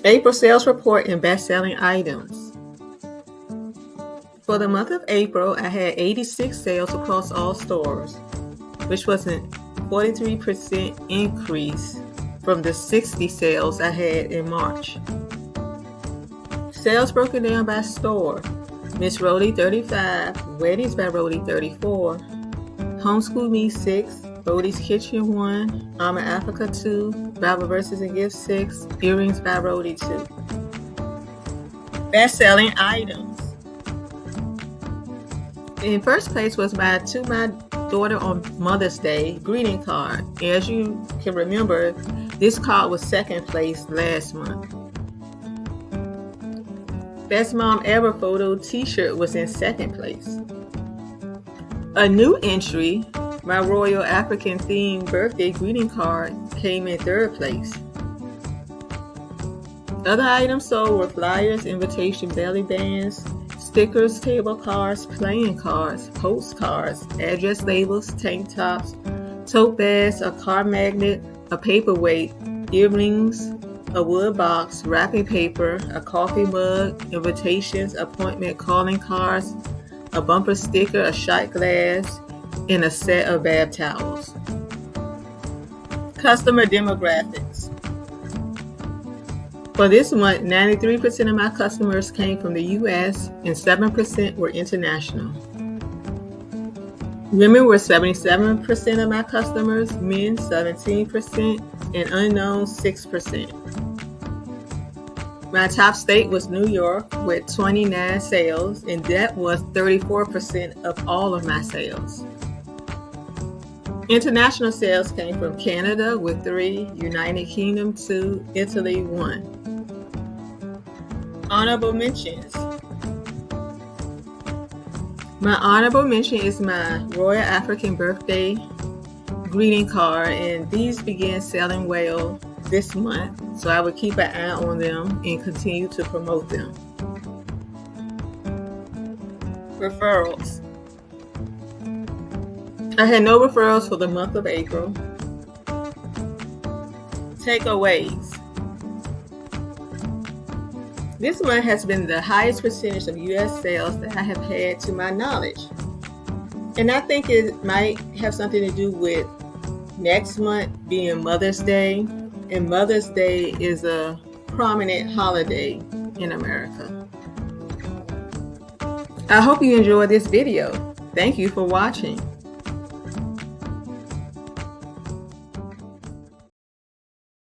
April sales report and best-selling items. For the month of April, I had 86 sales across all stores, which was a 43% increase from the 60 sales I had in March. Sales broken down by store. Miss Rhoadie 35, Weddings by Rhoadie 34, Homeschool Me 6, Rhoadie's Kitchen 1, Armor Africa 2, Bible Verses and Gifts 6, Earrings by Rhoadie 2. Best-selling items. In first place was my daughter on Mother's Day greeting card. As you can remember, this card was second place last month. Best Mom Ever photo t-shirt was in second place. A new entry, my Royal African themed birthday greeting card, came in third place. Other items sold were flyers, invitation belly bands, stickers, table cards, playing cards, postcards, address labels, tank tops, tote bags, a car magnet, a paperweight, earrings, a wood box, wrapping paper, a coffee mug, invitations, appointment calling cards, a bumper sticker, a shot glass, and a set of bath towels. Customer demographics. For this month, 93% of my customers came from the U.S. and 7% were international. Women were 77% of my customers, men 17%, and unknown 6%. My top state was New York with 29 sales, and that was 34% of all of my sales. International sales came from Canada with 3, United Kingdom 2, Italy 1. Honorable mentions. My honorable mention is my Royal African birthday greeting card, and these began selling well this month, so I would keep an eye on them and continue to promote them. Referrals. I had no referrals for the month of April. Takeaways. This month has been the highest percentage of U.S. sales that I have had to my knowledge. And I think it might have something to do with next month being Mother's Day. And Mother's Day is a prominent holiday in America. I hope you enjoyed this video. Thank you for watching.